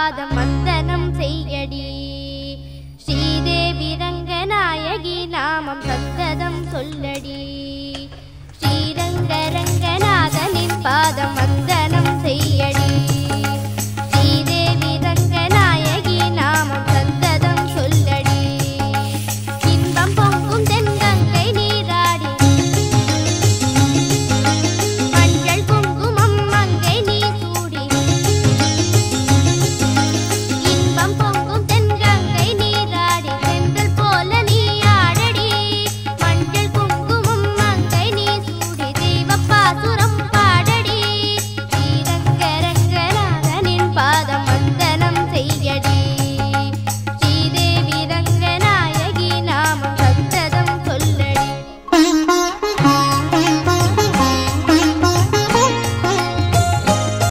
பாதம் வந்தனம் செய்யடி. ஸ்ரீதேவி ரங்கநாயகி நாமம் சந்ததம் சொல்லடி. ஸ்ரீரங்க ரங்கநாதனின் பாதம் வந்தனம் செய்